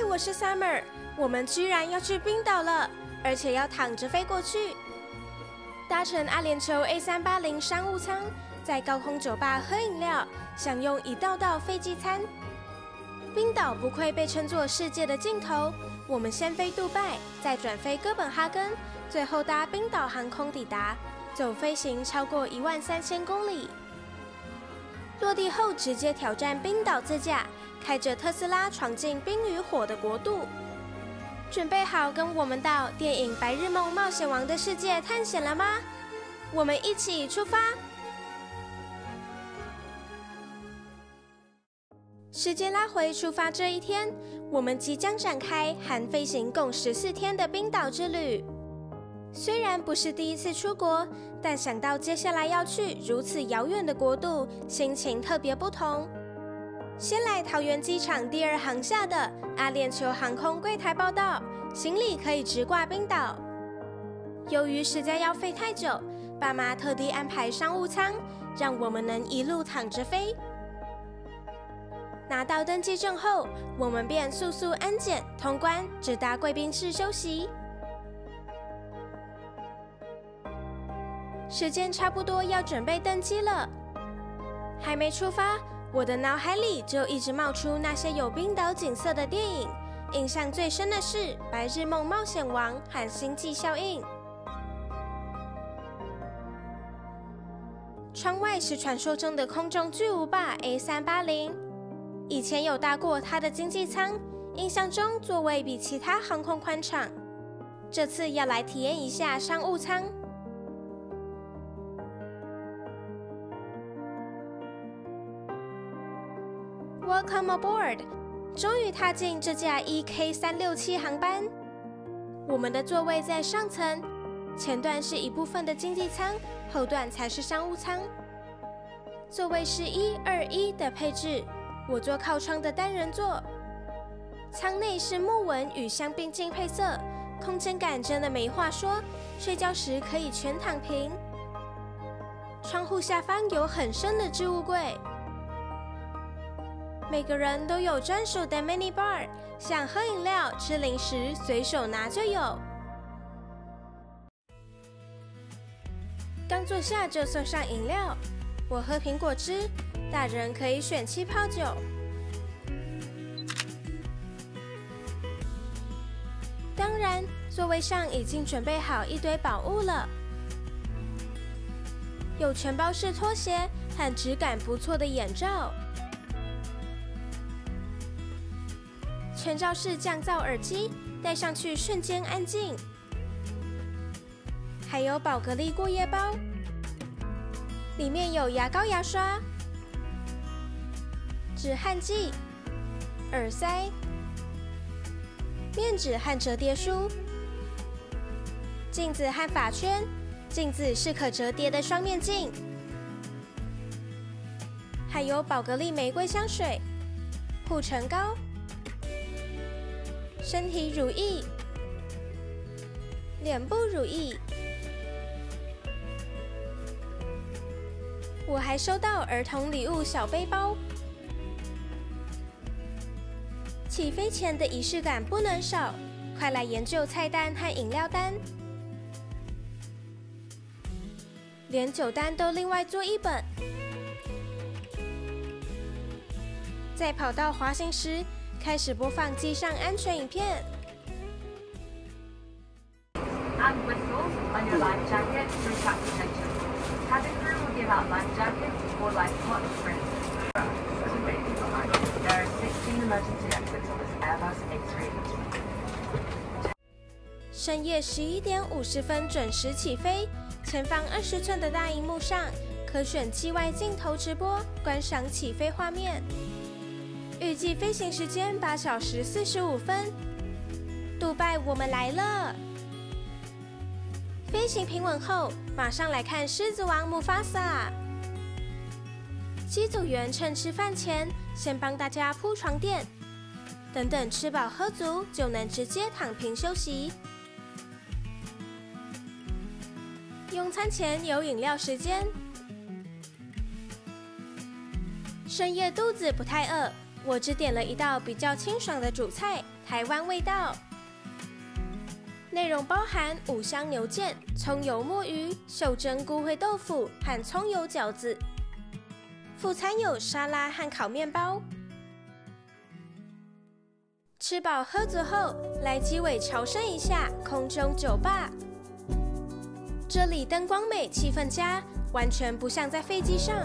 我是 Summer， 我们居然要去冰岛了，而且要躺着飞过去。搭乘阿联酋 A380 商务舱，在高空酒吧喝饮料，享用一道道飞机餐。冰岛不愧被称作世界的尽头。我们先飞杜拜，再转飞哥本哈根，最后搭冰岛航空抵达，走飞行超过13000公里。落地后直接挑战冰岛自驾，开着特斯拉闯进冰与火的国度。准备好跟我们到电影《白日梦冒险王》的世界探险了吗？我们一起出发！时间拉回出发这一天，我们即将展开含飞行共14天的冰岛之旅。虽然不是第一次出国，但想到接下来要去如此遥远的国度，心情特别不同。先来桃园机场第2航厦的阿联酋航空柜台报到，行李可以直挂冰岛。由于实在要飞太久，爸妈特地安排商务舱，让我们能一路躺着飞。拿到登机证后，我们便速速安检通关，直达贵宾室休息。时间差不多要准备登机了，还没出发，我的脑海里就一直冒出那些有冰岛景色的电影，印象最深的是《白日梦冒险王》和《星际效应》。窗外是传说中的空中巨无霸 A380， 以前有搭过它的经济舱，印象中座位比其他航空宽敞。这次要来体验一下商务舱。Welcome aboard！ 终于踏进这架 EK367 航班。我们的座位在上层，前段是一部分的经济舱，后段才是商务舱。座位是121的配置，我坐靠窗的单人座。舱内是木纹与香槟金配色，空间感真的没话说，睡觉时可以全躺平。窗户下方有很深的置物柜。每个人都有专属的 mini bar， 想喝饮料、吃零食，随手拿就有。刚坐下就送上饮料，我喝苹果汁，大人可以选气泡酒。当然，座位上已经准备好一堆宝物了，有全包式拖鞋和质感不错的眼罩。全罩式降噪耳机，戴上去瞬间安静。还有宝格丽过夜包，里面有牙膏、牙刷、止汗剂、耳塞、面纸和折叠书、镜子和发圈。镜子是可折叠的双面镜，还有宝格丽玫瑰香水、护唇膏。身体乳液、脸部乳液，我还收到儿童礼物小背包。起飞前的仪式感不能少，快来研究菜单和饮料单，连酒单都另外做一本。在跑道滑行时，开始播放机上安全影片。And whistles on your life jacket for impact protection. Cabin crew will give out life jackets or life pot sprints. There are 16 emergency exits on this Airbus A380. 深夜11点50分准时起飞，前方20寸的大荧幕上可选机外镜头直播，观赏起飞画面。预计飞行时间8小时45分。杜拜，我们来了！飞行平稳后，马上来看狮子王姆法萨。机组员趁吃饭前，先帮大家铺床垫，等等吃饱喝足，就能直接躺平休息。用餐前有饮料时间。深夜肚子不太饿。我只点了一道比较清爽的主菜，台湾味道。内容包含五香牛腱、葱油墨鱼、袖珍菇灰豆腐和葱油饺子。副餐有沙拉和烤面包。吃饱喝足后，来鸡尾朝圣一下空中酒吧。这里灯光美，气氛佳，完全不像在飞机上。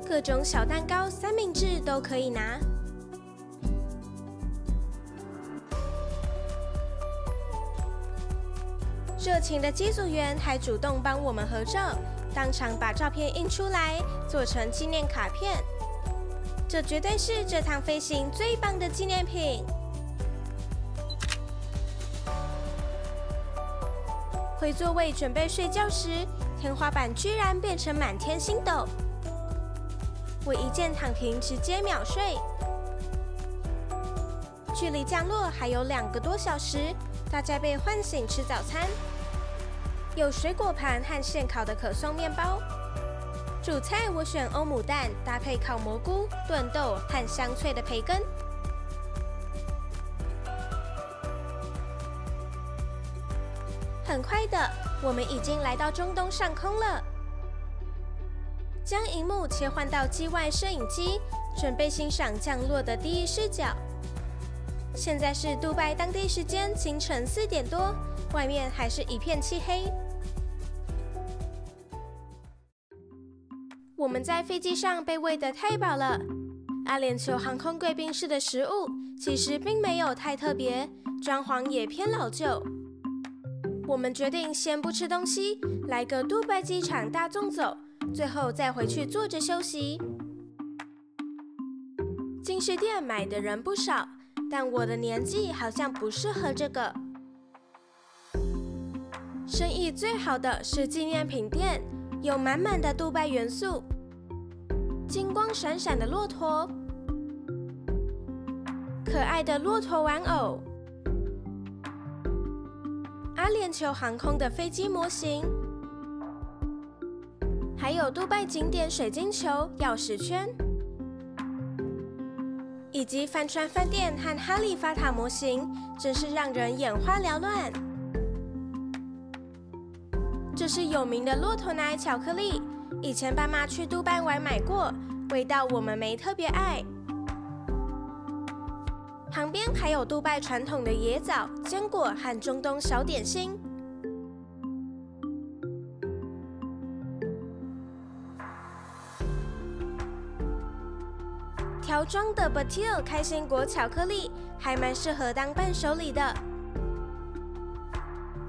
各种小蛋糕、三明治都可以拿。热情的机组员还主动帮我们合照，当场把照片印出来，做成纪念卡片。这绝对是这趟飞行最棒的纪念品。回座位准备睡觉时，天花板居然变成满天星斗。我一键躺平，直接秒睡。距离降落还有2个多小时，大家被唤醒吃早餐。有水果盘和现烤的可颂面包。主菜我选欧姆蛋，搭配烤蘑菇、炖豆和香脆的培根。很快的，我们已经来到中东上空了。将萤幕切换到机外摄影机，准备欣赏降落的第一视角。现在是杜拜当地时间清晨4点多，外面还是一片漆黑。我们在飞机上被喂得太饱了。阿联酋航空贵宾室的食物其实并没有太特别，装潢也偏老旧。我们决定先不吃东西，来个杜拜机场大纵走，最后再回去坐着休息。金饰店买的人不少，但我的年纪好像不适合这个。生意最好的是纪念品店，有满满的杜拜元素，金光闪闪的骆驼，可爱的骆驼玩偶，阿联酋航空的飞机模型，还有杜拜景点水晶球、钥匙圈，以及帆船饭店和哈利法塔模型，真是让人眼花缭乱。这是有名的骆驼奶巧克力，以前爸妈去杜拜玩买过，味道我们没特别爱。旁边还有杜拜传统的椰枣、坚果和中东小点心。条装的 Batil 开心果巧克力还蛮适合当伴手礼的。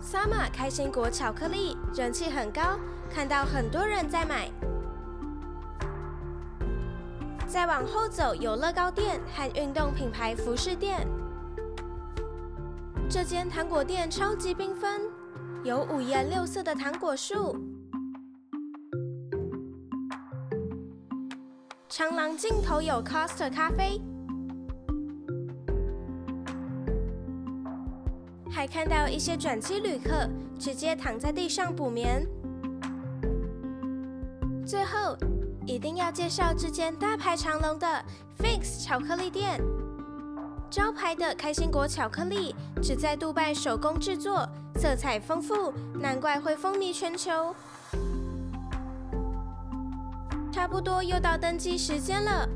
Sama 开心果巧克力人气很高，看到很多人在买。再往后走有乐高店和运动品牌服饰店。这间糖果店超级缤纷，有5颜6色的糖果树。长廊尽头有 Costa 咖啡。还看到一些转机旅客直接躺在地上补眠。最后，一定要介绍这间大排长龙的 Fix 巧克力店。招牌的开心果巧克力只在杜拜手工制作，色彩丰富，难怪会风靡全球。差不多又到登机时间了，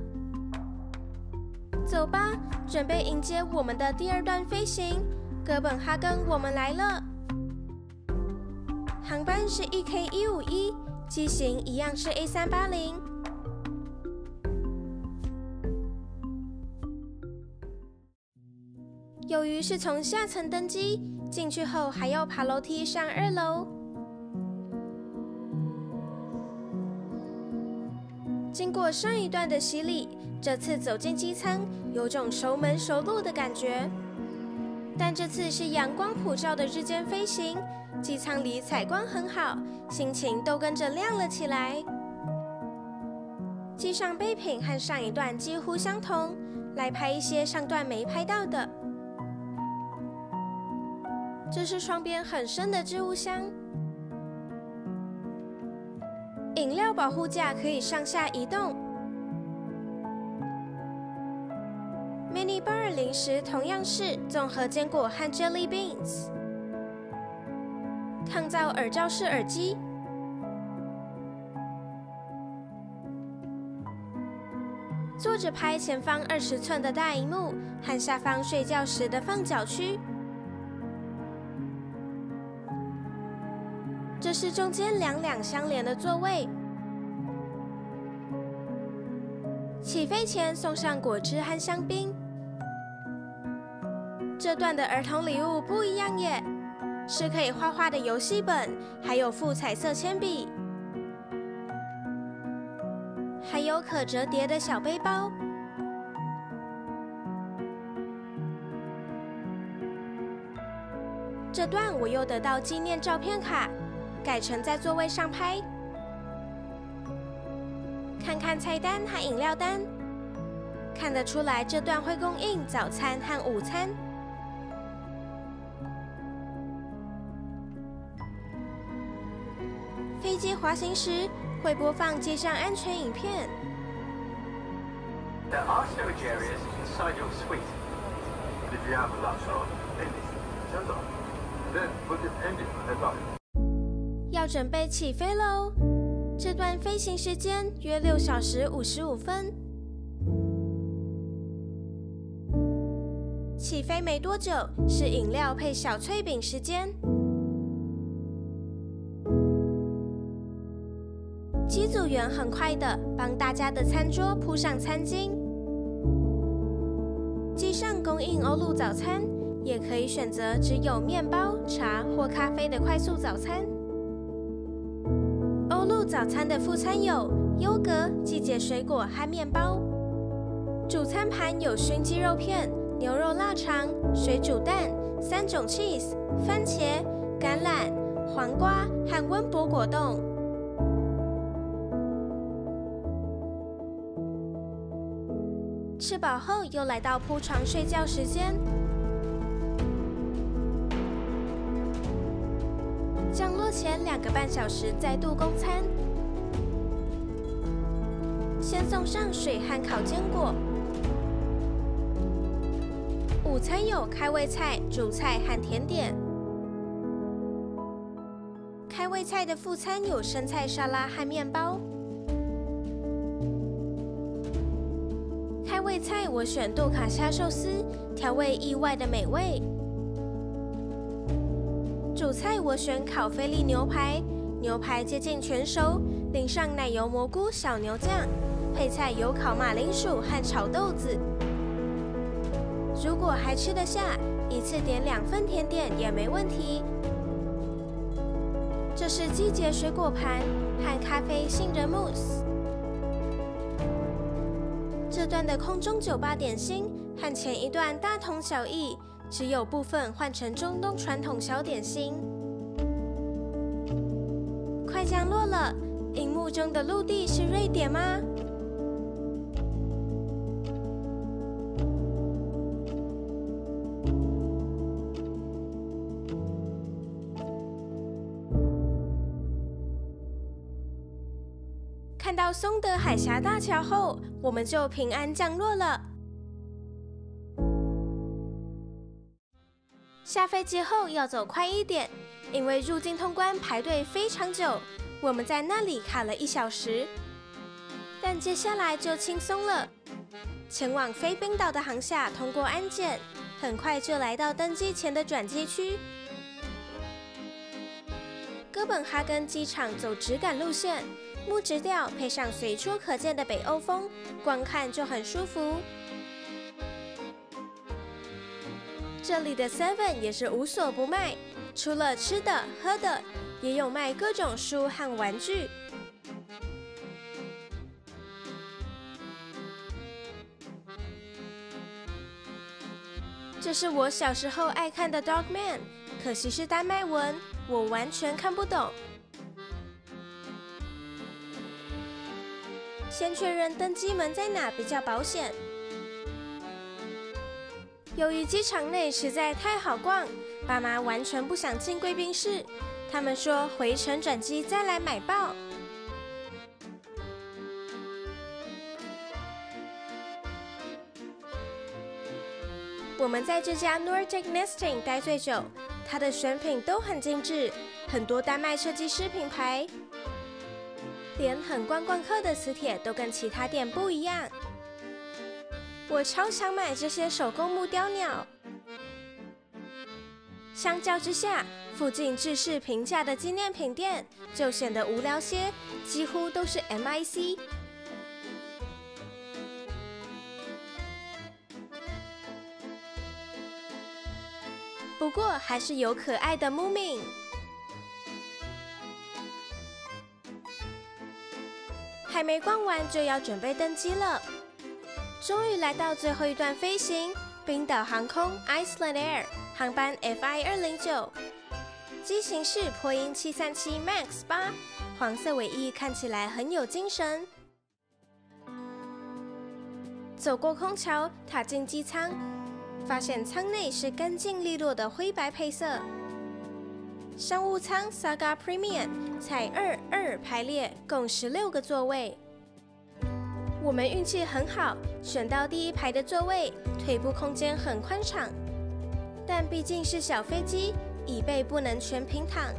走吧，准备迎接我们的第2段飞行。哥本哈根，我们来了。航班是 EK151， 机型一样是 A380。由于是从下层登机，进去后还要爬楼梯上2楼。经过上一段的洗礼，这次走进机舱，有种熟门熟路的感觉。但这次是阳光普照的日间飞行，机舱里采光很好，心情都跟着亮了起来。机上备品和上一段几乎相同，来拍一些上段没拍到的。这是窗边很深的置物箱，饮料保护架可以上下移动， bar 零食同样是综合坚果和 jelly beans。抗噪耳罩式耳机，坐着拍前方20寸的大萤幕和下方睡觉时的放脚区。这是中间两相连的座位。起飞前送上果汁和香槟。这段的儿童礼物不一样耶，是可以画画的游戏本，还有附彩色铅笔，还有可折叠的小背包。这段我又得到纪念照片卡，改成在座位上拍。看看菜单和饮料单，看得出来这段会供应早餐和午餐。飞机滑行时会播放机上安全影片。There are storage areas inside your suite. But if you have a laptop, engine turned on, then put it engine head on. 要准备起飞喽！这段飞行时间约6小时55分。起飞没多久，是饮料配小脆饼时间。机组员很快的帮大家的餐桌铺上餐巾。机上供应欧陆早餐，也可以选择只有面包、茶或咖啡的快速早餐。欧陆早餐的副餐有优格、季节水果和面包。主餐盘有熏鸡肉片、牛肉腊肠、水煮蛋、3种 cheese、番茄、橄榄、黄瓜和温博果冻。吃饱后，又来到铺床睡觉时间。降落前2个半小时再度供餐，先送上水和烤坚果。午餐有开胃菜、主菜和甜点。开胃菜的副餐有生菜沙拉和面包。开胃菜我选杜卡虾寿司，调味意外的美味。主菜我选烤菲力牛排，牛排接近全熟，淋上奶油蘑菇小牛酱。配菜有烤马铃薯和炒豆子。如果还吃得下，一次点2份甜点也没问题。这是季节水果盘和咖啡杏仁慕斯。这段的空中酒吧点心和前一段大同小异，只有部分换成中东传统小点心。快降落了，荧幕中的陆地是瑞典吗？看到松德海峡大桥后，我们就平安降落了。下飞机后要走快一点，因为入境通关排队非常久，我们在那里卡了1小时。但接下来就轻松了，前往飞冰岛的航厦通过安检，很快就来到登机前的转机区。哥本哈根机场走直赶路线，木质调配上随处可见的北欧风，光看就很舒服。这里的 Seven 也是无所不卖，除了吃的、喝的，也有卖各种书和玩具。这是我小时候爱看的 Dogman， 可惜是丹麦文，我完全看不懂。先确认登机门在哪比较保险。由于机场内实在太好逛，爸妈完全不想进贵宾室，他们说回程转机再来买爆。我们在这家 Nordic Nesting 待最久，它的选品都很精致，很多丹麦设计师品牌，连很观光客的磁铁都跟其他店不一样。我超想买这些手工木雕鸟。相较之下，附近制式平价的纪念品店就显得无聊些，几乎都是 MIC。不过还是有可爱的 Moomin。还没逛完就要准备登机了，终于来到最后一段飞行，冰岛航空 Iceland Air 航班 FI209，机型是波音737 MAX 8，黄色尾翼看起来很有精神。走过空桥，踏进机舱，发现舱内是干净利落的灰白配色。商务舱 Saga Premium 采2-2排列，共16个座位。我们运气很好，选到第一排的座位，腿部空间很宽敞。但毕竟是小飞机，椅背不能全平躺。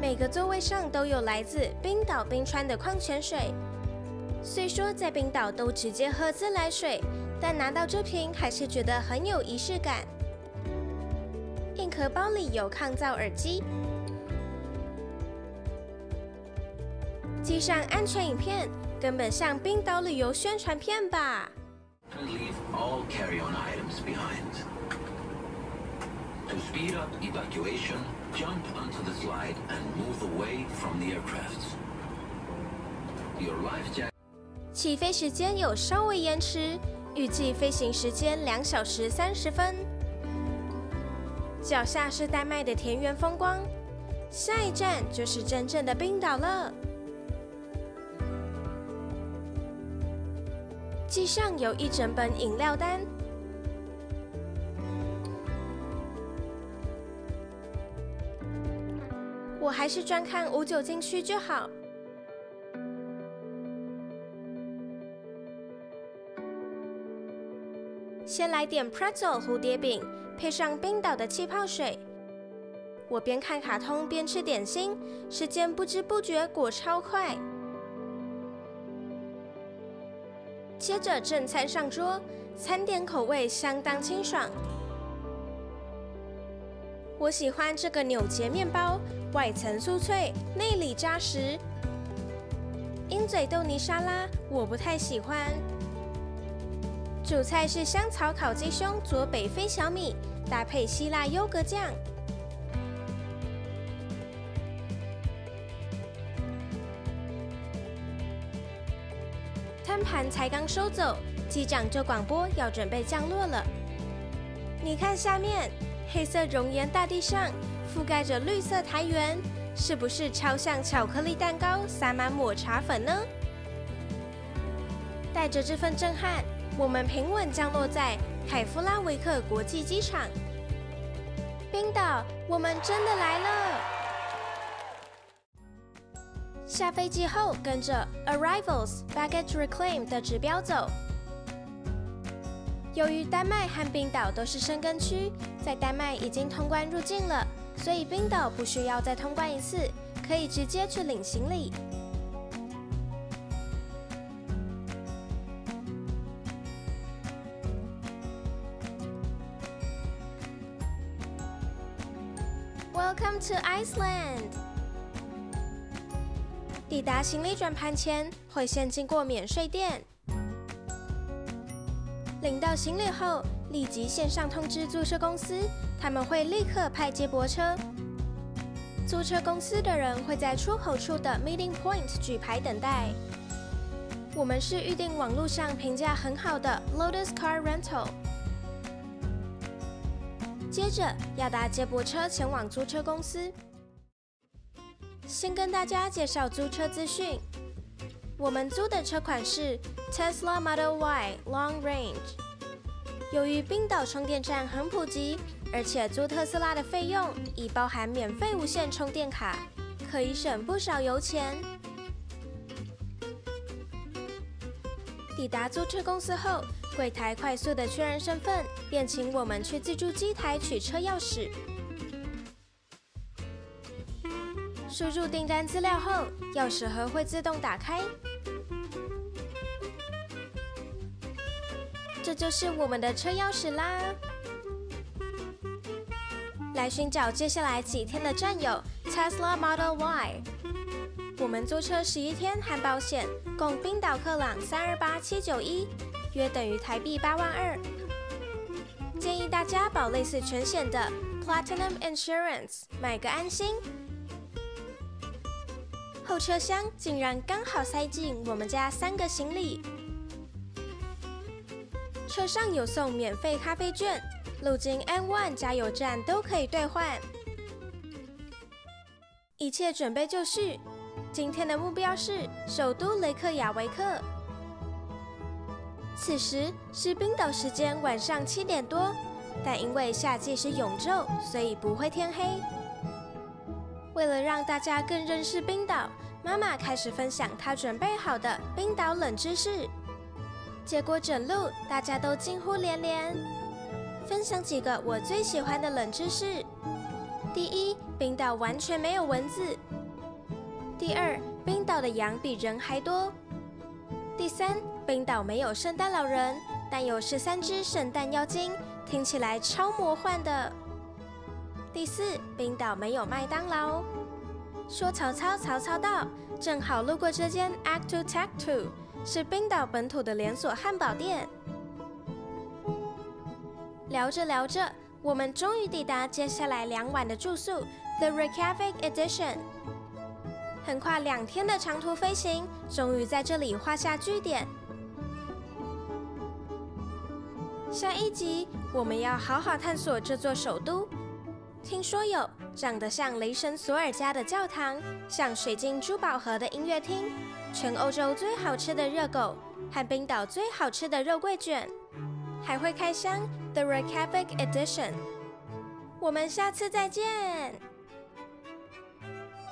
每个座位上都有来自冰岛冰川的矿泉水。虽说在冰岛都直接喝自来水，但拿到这瓶还是觉得很有仪式感。硬壳包里有抗噪耳机，机上安全影片根本像冰岛旅游宣传片吧。Leave all carry-on items behind. To speed up evacuation, jump onto the slide and move away from the aircraft. Your life jacket. 起飞时间有稍微延迟，预计飞行时间2小时30分。脚下是丹麦的田园风光，下一站就是真正的冰岛了。机上有一整本饮料单，我还是专看无酒精区就好。先来点 pretzel 蝴蝶饼，配上冰岛的气泡水。我边看卡通边吃点心，时间不知不觉过超快。接着正餐上桌，餐点口味相当清爽。我喜欢这个纽结面包，外层酥脆，内里扎实。鹰嘴豆泥沙拉我不太喜欢。主菜是香草烤鸡胸佐北非小米，搭配希腊优格酱。餐盘才刚收走，机长就广播要准备降落了。你看下面，黑色熔岩大地上覆盖着绿色苔原，是不是超像巧克力蛋糕撒满抹茶粉呢？带着这份震撼，我们平稳降落在凯夫拉维克国际机场。冰岛，我们真的来了！下飞机后，跟着 Arrivals Baggage Reclaim 的指标走。由于丹麦和冰岛都是申根区，在丹麦已经通关入境了，所以冰岛不需要再通关一次，可以直接去领行李。Welcome to Iceland。抵达行李转盘前，会先经过免税店。领到行李后，立即线上通知租车公司，他们会立刻派接驳车。租车公司的人会在出口处的 Meeting Point 举牌等待。我们是预定网络上评价很好的 Lotus Car Rental。接着要搭接驳车前往租车公司。先跟大家介绍租车资讯。我们租的车款是 Tesla Model Y Long Range。由于冰岛充电站很普及，而且租特斯拉的费用已包含免费无线充电卡，可以省不少油钱。抵达租车公司后，柜台快速的确认身份，便请我们去自助机台取车钥匙。输入订单资料后，钥匙盒会自动打开。这就是我们的车钥匙啦！来寻找接下来几天的战友 Tesla Model Y。我们租车11天含保险，共冰岛克朗328791，约等于台币8万2。建议大家保类似全险的 Platinum Insurance， 买个安心。后车厢竟然刚好塞进我们家3个行李。车上有送免费咖啡券，路经 N1 加油站都可以兑换。一切准备就绪，今天的目标是首都雷克雅维克。此时是冰岛时间晚上7点多，但因为夏季是永昼，所以不会天黑。为了让大家更认识冰岛，妈妈开始分享她准备好的冰岛冷知识。结果整路大家都惊呼连连。分享几个我最喜欢的冷知识：第一，冰岛完全没有蚊子；第二，冰岛的羊比人还多；第三，冰岛没有圣诞老人，但有13只圣诞妖精，听起来超魔幻的；第四，冰岛没有麦当劳。说曹操，曹操到，正好路过这间 Act to Tech To， 是冰岛本土的连锁汉堡店。聊着聊着，我们终于抵达接下来2晚的住宿 The Reykjavik Edition。横跨2天的长途飞行，终于在这里画下句点。下一集我们要好好探索这座首都。听说有长得像雷神索尔家的教堂，像水晶珠宝盒的音乐厅，全欧洲最好吃的热狗，和冰岛最好吃的肉桂卷，还会开箱 The Reykjavik Edition。我们下次再见，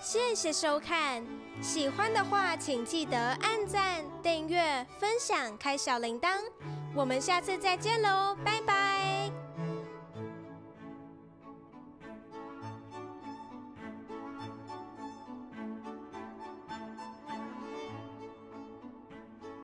谢谢收看。喜欢的话，请记得按赞、订阅、分享、开小铃铛。我们下次再见喽，拜拜。